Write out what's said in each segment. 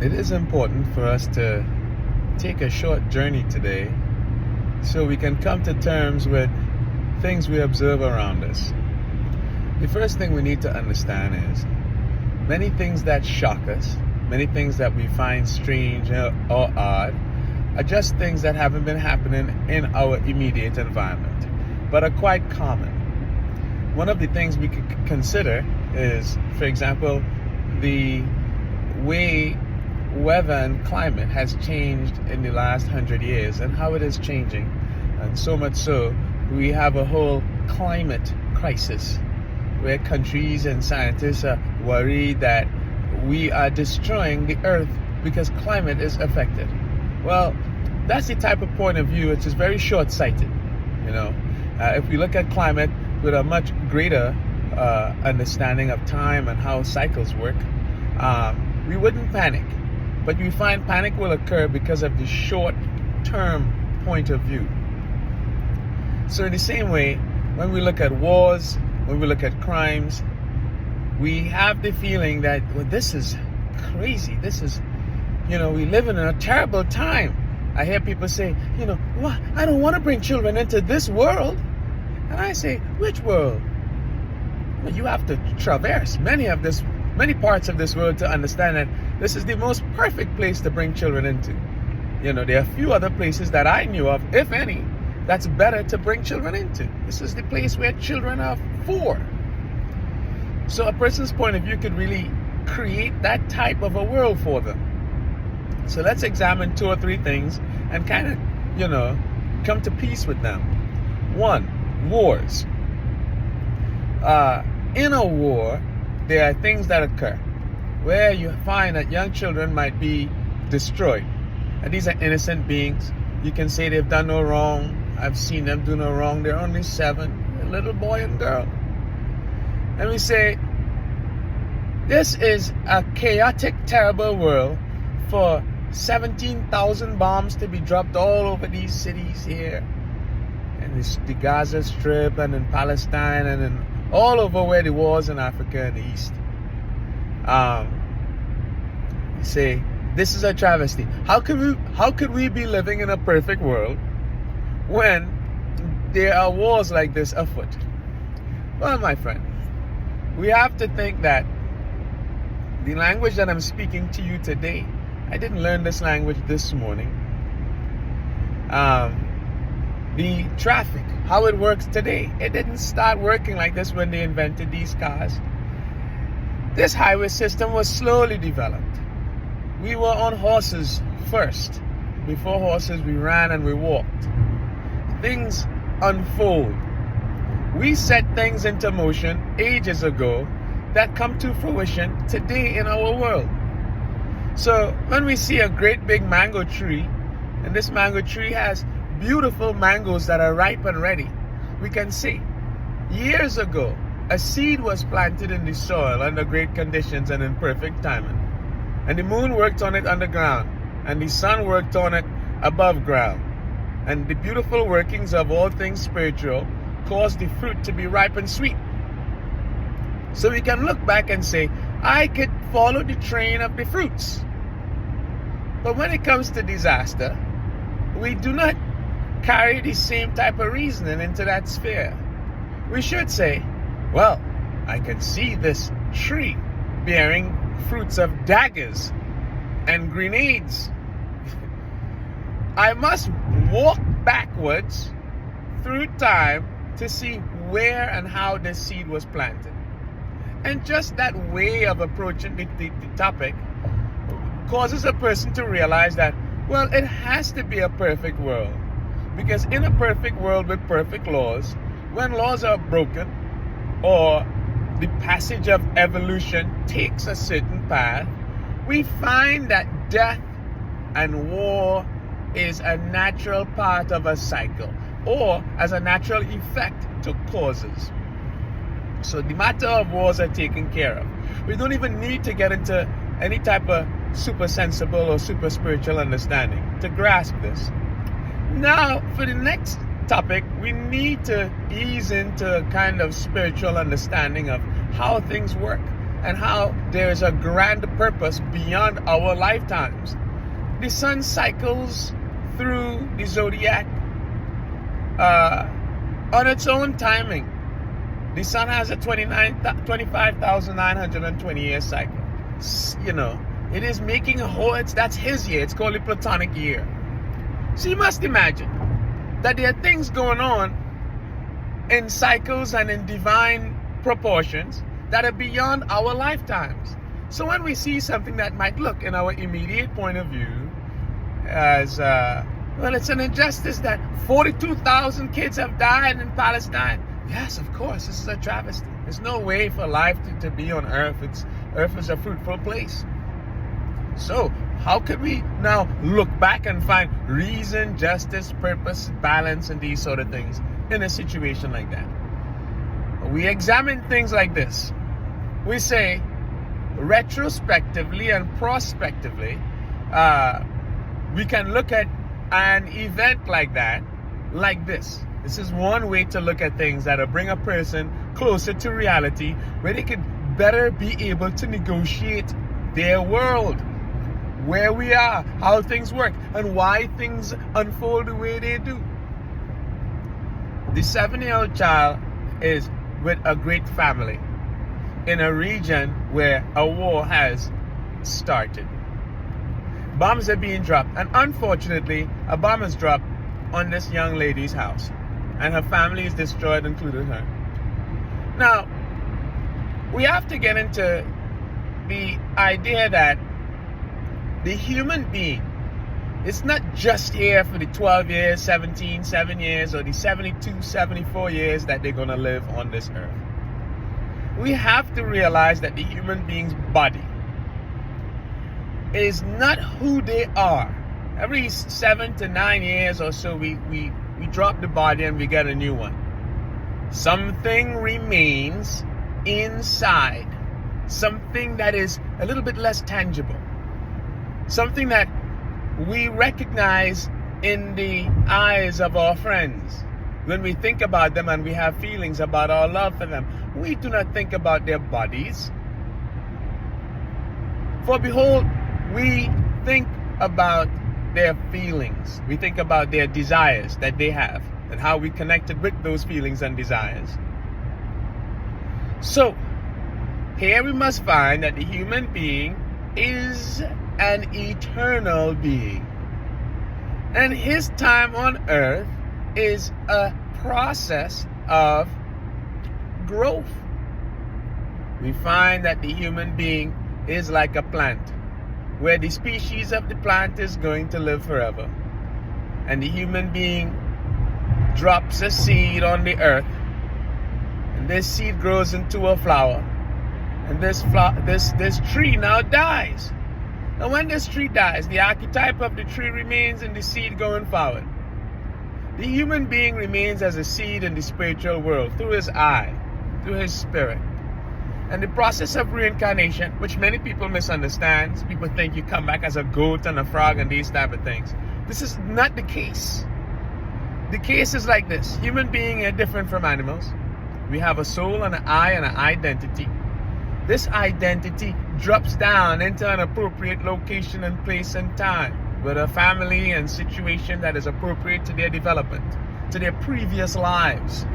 It is important for us to take a short journey today so we can come to terms with things we observe around us. The first thing we need to understand is many things that shock us, many things that we find strange or odd, are just things that haven't been happening in our immediate environment, but are quite common. One of the things we could consider is, for example, the way weather and climate has changed in the last 100 years and how it is changing. And so much so, we have a whole climate crisis where countries and scientists are worried that we are destroying the earth because climate is affected. Well, that's the type of point of view which is very short-sighted. If we look at climate with a much greater understanding of time and how cycles work, we wouldn't panic. But we find panic will occur because of the short-term point of view. So in the same way, when we look at wars, when we look at crimes, we have the feeling that, well, this is crazy. This is, we live in a terrible time. I hear people say, well, I don't want to bring children into this world. And I say, which world? Well, you have to traverse many parts of this world to understand that this is the most perfect place to bring children into. There are a few other places that I knew of, if any, that's better to bring children into. This is the place where children are for. So a person's point of view could really create that type of a world for them. So let's examine 2 or 3 things and kind of, come to peace with them. 1, wars. In a war, there are things that occur where you find that young children might be destroyed. And these are innocent beings. You can say they've done no wrong. I've seen them do no wrong. They're only 7, a little boy and girl. And we say, this is a chaotic, terrible world for 17,000 bombs to be dropped all over these cities here. And the Gaza Strip and in Palestine and in all over where the wars in Africa and the East. Say, this is a travesty. How could we be living in a perfect world when there are wars like this afoot? Well, my friend, we have to think that the language that I'm speaking to you today, I didn't learn this language this morning. The traffic, how it works today, it didn't start working like this when they invented these cars. This highway system was slowly developed. We were on horses first. Before horses, we ran and we walked. Things unfold. We set things into motion ages ago that come to fruition today in our world. So when we see a great big mango tree, and this mango tree has beautiful mangoes that are ripe and ready, we can see years ago a seed was planted in the soil under great conditions and in perfect timing. And the moon worked on it underground, and the sun worked on it above ground. And the beautiful workings of all things spiritual caused the fruit to be ripe and sweet. So we can look back and say, I could follow the train of the fruits. But when it comes to disaster, we do not carry the same type of reasoning into that sphere. We should say, well, I can see this tree bearing fruits of daggers and grenades. I must walk backwards through time to see where and how this seed was planted. And just that way of approaching the topic causes a person to realize that, well, it has to be a perfect world. Because in a perfect world with perfect laws, when laws are broken or the passage of evolution takes a certain path, we find that death and war is a natural part of a cycle, or as a natural effect to causes. So the matter of wars are taken care of. We don't even need to get into any type of super sensible or super spiritual understanding to grasp this. Now, for the next topic, we need to ease into a kind of spiritual understanding of how things work. and how there is a grand purpose beyond our lifetimes. The sun cycles through the zodiac on its own timing. The sun has a 25,920 year cycle. You know, it is making a whole, that's his year. It's called the Platonic year. So you must imagine that there are things going on in cycles and in divine proportions that are beyond our lifetimes. So when we see something that might look, in our immediate point of view, as well, it's an injustice that 42,000 kids have died in Palestine. Yes, of course, this is a travesty. There's no way for life to be on earth. Earth is a fruitful place. So how could we now look back and find reason, justice, purpose, balance, and these sort of things in a situation like that? We examine things like this. We say, retrospectively and prospectively, we can look at an event like that, like this. This is one way to look at things that'll bring a person closer to reality, where they could better be able to negotiate their world, where we are, how things work, and why things unfold the way they do. The 7-year-old child is with a great family in a region where a war has started. Bombs are being dropped, and unfortunately, a bomb is dropped on this young lady's house, and her family is destroyed, including her. Now, we have to get into the idea that the human being is not just here for the 12 years, 7 years, or the 72, 74 years that they're going to live on this earth. We have to realize that the human being's body is not who they are. Every 7 to 9 years or so, we drop the body and we get a new one. Something remains inside. Something that is a little bit less tangible. Something that we recognize in the eyes of our friends. When we think about them and we have feelings about our love for them, we do not think about their bodies. For behold, we think about their feelings. We think about their desires that they have and how we connected with those feelings and desires. So, here we must find that the human being is an eternal being. And his time on earth is a process of growth. We find that the human being is like a plant, where the species of the plant is going to live forever. And the human being drops a seed on the earth, and this seed grows into a flower, and this tree now dies. And when this tree dies, the archetype of the tree remains in the seed going forward. The human being remains as a seed in the spiritual world through his eye, through his spirit. And the process of reincarnation, which many people misunderstand, people think you come back as a goat and a frog and these type of things. This is not the case. The case is like this. Human beings are different from animals. We have a soul and an eye and an identity. This identity drops down into an appropriate location and place and time, with a family and situation that is appropriate to their development, to their previous lives.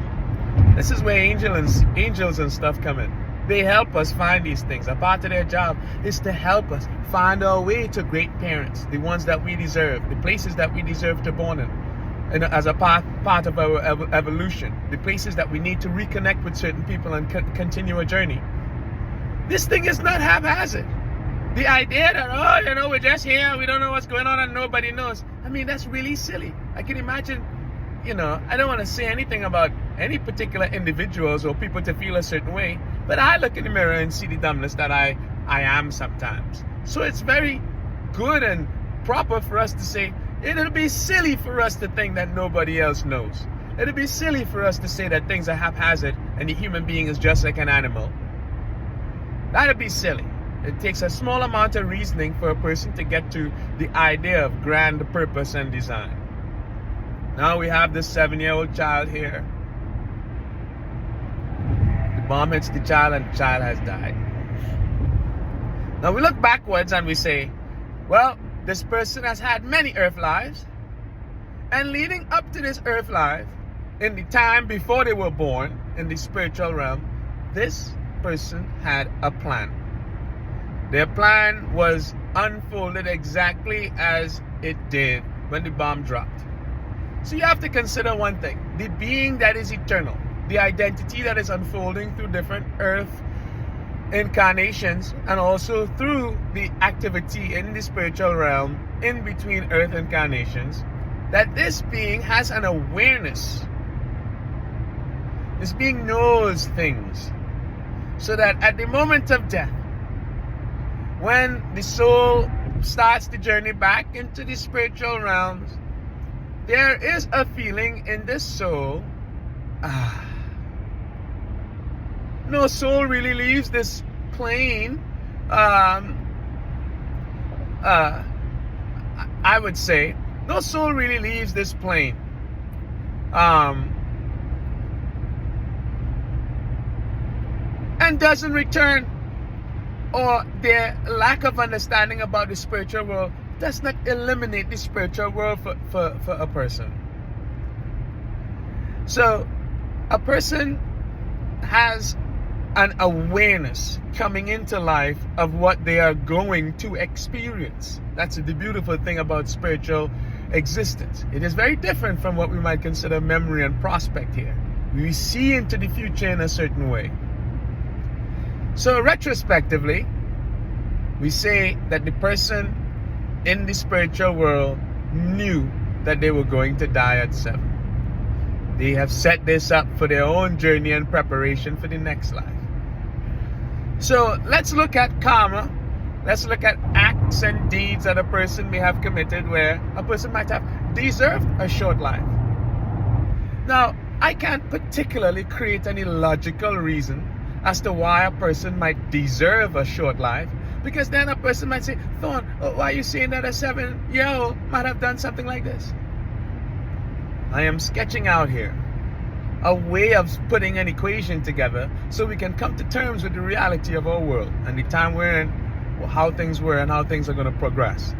This is where angels and stuff come in. They help us find these things. A part of their job is to help us find our way to great parents, the ones that we deserve, the places that we deserve to born in, and as a part of our evolution, the places that we need to reconnect with certain people and continue a journey. This thing is not haphazard. The idea that, we're just here, we don't know what's going on and nobody knows. I mean, that's really silly. I can imagine, I don't want to say anything about any particular individuals or people to feel a certain way, but I look in the mirror and see the dumbness that I am sometimes. So it's very good and proper for us to say, it'll be silly for us to think that nobody else knows. It'll be silly for us to say that things are haphazard and the human being is just like an animal. That'd be silly. It takes a small amount of reasoning for a person to get to the idea of grand purpose and design. Now we have this 7-year-old child here. The bomb hits the child and the child has died. Now we look backwards and we say, well, this person has had many earth lives, and leading up to this earth life, in the time before they were born, in the spiritual realm, this person had a plan. Their plan was unfolded exactly as it did when the bomb dropped. So you have to consider one thing: the being that is eternal, the identity that is unfolding through different earth incarnations, and also through the activity in the spiritual realm in between earth incarnations, that this being has an awareness. This being knows things, so that at the moment of death, when the soul starts the journey back into the spiritual realms, there is a feeling in this soul, no soul really leaves this plane. I would say no soul really leaves this plane. And doesn't return, or their lack of understanding about the spiritual world does not eliminate the spiritual world for a person. So a person has an awareness coming into life of what they are going to experience. That's the beautiful thing about spiritual existence. It is very different from what we might consider memory and prospect here. We see into the future in a certain way. So retrospectively, we say that the person in the spiritual world knew that they were going to die at 7. They have set this up for their own journey and preparation for the next life. So let's look at karma. Let's look at acts and deeds that a person may have committed where a person might have deserved a short life. Now, I can't particularly create any logical reason as to why a person might deserve a short life, because then a person might say, Thorn, why are you saying that a 7-year-old might have done something like this? I am sketching out here a way of putting an equation together so we can come to terms with the reality of our world and the time we're in, how things were and how things are going to progress.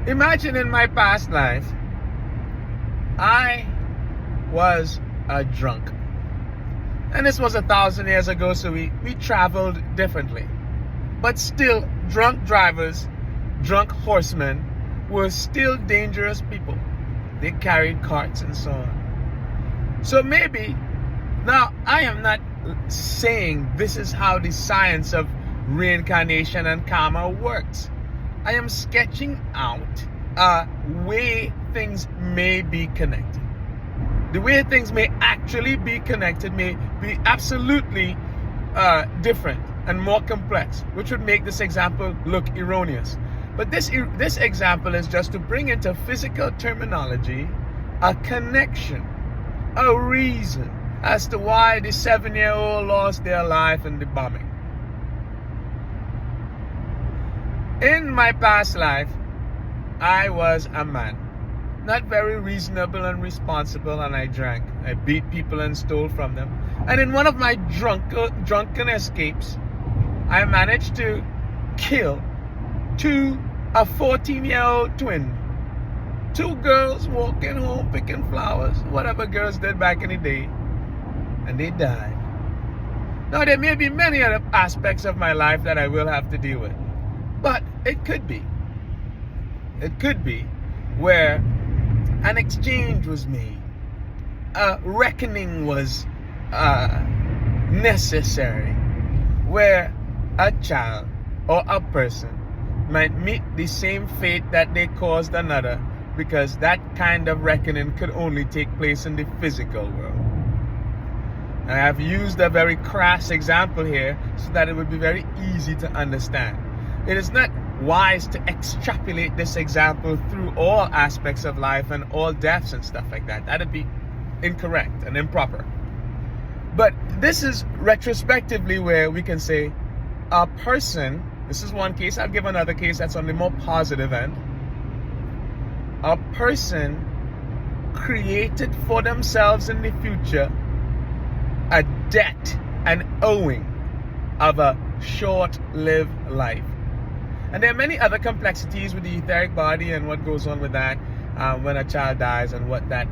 Imagine in my past life, I was a drunk. And this was 1,000 years ago, so we traveled differently. But still, drunk drivers, drunk horsemen were still dangerous people. They carried carts and so on. So maybe, now I am not saying this is how the science of reincarnation and karma works. I am sketching out a way things may be connected. The way things may actually be connected may be absolutely different and more complex, which would make this example look erroneous. But this example is just to bring into physical terminology a connection, a reason as to why the 7-year-old lost their life in the bombing. In my past life, I was a man. Not very reasonable and responsible, and I drank. I beat people and stole from them. And in one of my drunken escapes, I managed to kill a 14-year-old twin. 2 girls walking home picking flowers, whatever girls did back in the day, and they died. Now, there may be many other aspects of my life that I will have to deal with, but it could be where an exchange was made, a reckoning was necessary, where a child or a person might meet the same fate that they caused another, because that kind of reckoning could only take place in the physical world. I have used a very crass example here so that it would be very easy to understand. It is not wise to extrapolate this example through all aspects of life and all deaths and stuff like that. That'd be incorrect and improper. But this is retrospectively where we can say a person, this is one case, I'll give another case that's on the more positive end. A person created for themselves in the future a debt, an owing, of a short-lived life. And there are many other complexities with the etheric body and what goes on with that when a child dies and what that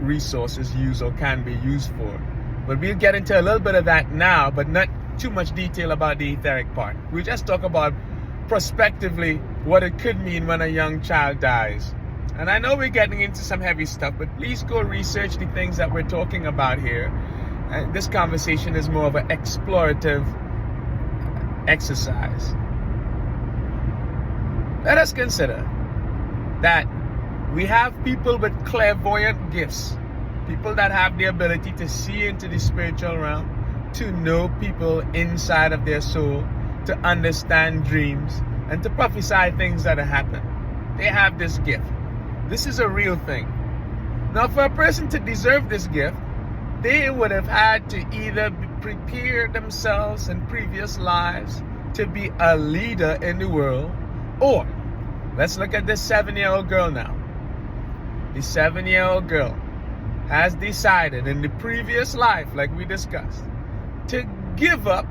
resource is used or can be used for. But we'll get into a little bit of that now, but not too much detail about the etheric part. We'll just talk about prospectively what it could mean when a young child dies. And I know we're getting into some heavy stuff, but please go research the things that we're talking about here. And this conversation is more of an explorative exercise. Let us consider that we have people with clairvoyant gifts, people that have the ability to see into the spiritual realm, to know people inside of their soul, to understand dreams, and to prophesy things that have happened. They have this gift. This is a real thing. Now, for a person to deserve this gift, they would have had to either prepare themselves in previous lives to be a leader in the world, or let's look at this 7-year-old girl now. The 7-year-old girl has decided in the previous life, like we discussed, to give up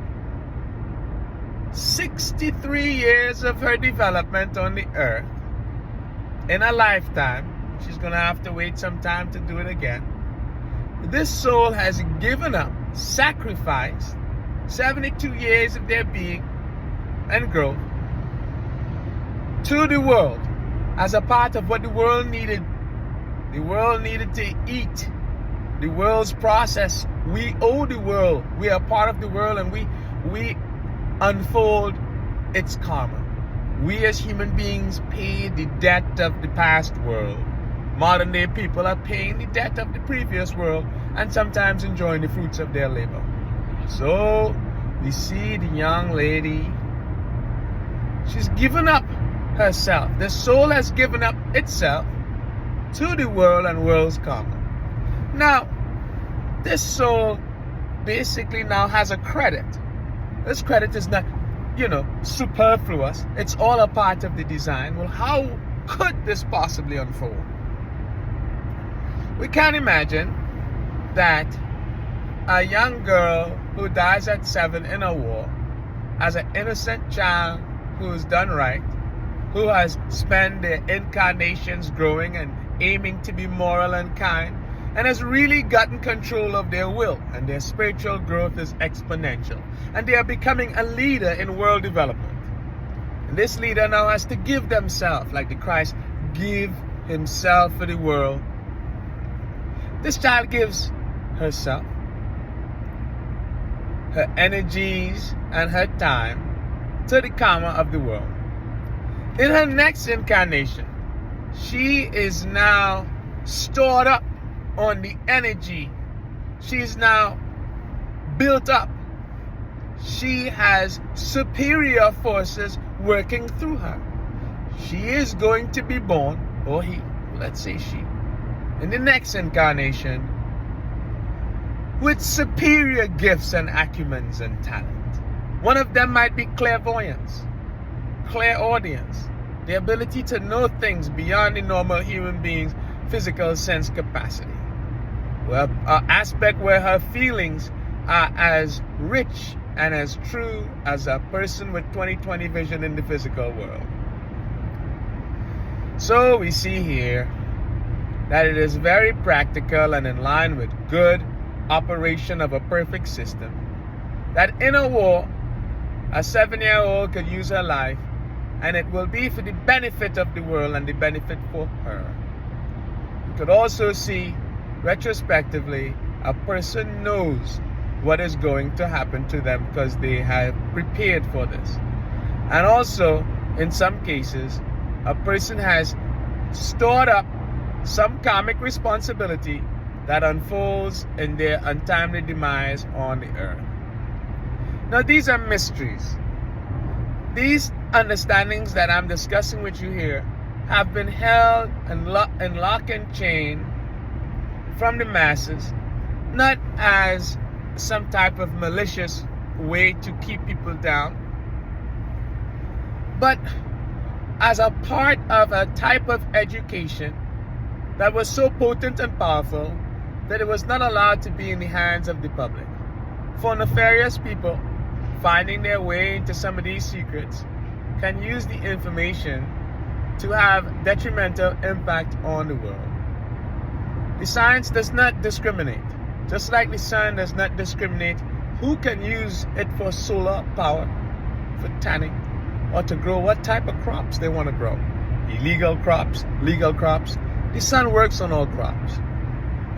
63 years of her development on the earth in a lifetime. She's going to have to wait some time to do it again. This soul has given up, sacrificed 72 years of their being and growth to the world as a part of what the world needed. The world needed to eat. The world's process. We owe the world. We are part of the world, and we unfold its karma. We as human beings pay the debt of the past world. Modern day people are paying the debt of the previous world and sometimes enjoying the fruits of their labor. So we see the young lady, she's given up herself. The soul has given up itself to the world and world's karma. Now, this soul basically now has a credit. This credit is not, superfluous. It's all a part of the design. Well, how could this possibly unfold? We can imagine that a young girl who dies at 7 in a war, as an innocent child who's done right, who has spent their incarnations growing and aiming to be moral and kind, and has really gotten control of their will, and their spiritual growth is exponential, and they are becoming a leader in world development. And this leader now has to give themselves, like the Christ give himself for the world. This child gives herself, her energies and her time to the karma of the world. In her next incarnation, she is now stored up on the energy. She's now built up. She has superior forces working through her. She is going to be born, or he, let's say she, in the next incarnation with superior gifts and acumens and talent. One of them might be clairvoyance, clairaudience, the ability to know things beyond the normal human being's physical sense capacity. Well, an aspect where her feelings are as rich and as true as a person with 20/20 vision in the physical world. So we see here that it is very practical and in line with good operation of a perfect system, that in a war, a 7-year-old could use her life, and it will be for the benefit of the world and the benefit for her. You could also see, retrospectively, a person knows what is going to happen to them because they have prepared for this. And also, in some cases, a person has stored up some karmic responsibility that unfolds in their untimely demise on the earth. Now, these are mysteries. These understandings that I'm discussing with you here have been held in lock and chain from the masses, not as some type of malicious way to keep people down, but as a part of a type of education that was so potent and powerful that it was not allowed to be in the hands of the public. For nefarious people finding their way into some of these secrets, can use the information to have detrimental impact on the world. The science does not discriminate. Just like the sun does not discriminate who can use it for solar power, for tanning, or to grow what type of crops they want to grow. Illegal crops, legal crops. The sun works on all crops.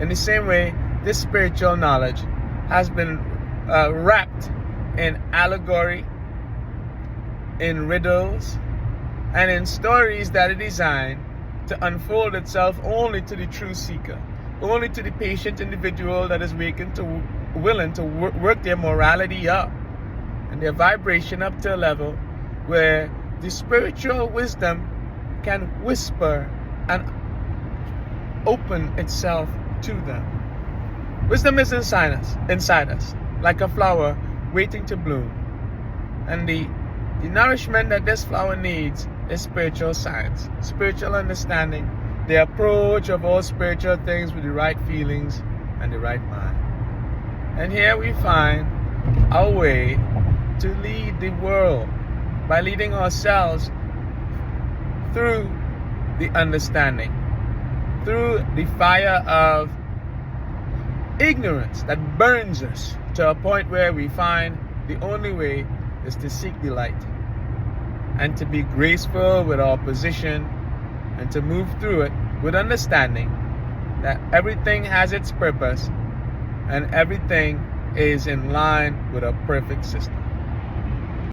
In the same way, this spiritual knowledge has been wrapped in allegory, in riddles, and in stories that are designed to unfold itself only to the true seeker, only to the patient individual that is willing to work their morality up and their vibration up to a level where the spiritual wisdom can whisper and open itself to them. Wisdom is inside us, like a flower waiting to bloom. And the nourishment that this flower needs is spiritual science, spiritual understanding, the approach of all spiritual things with the right feelings and the right mind. And here we find our way to lead the world by leading ourselves through the understanding, through the fire of ignorance that burns us to a point where we find the only way is to seek the light and to be graceful with our position and to move through it with understanding that everything has its purpose and everything is in line with a perfect system.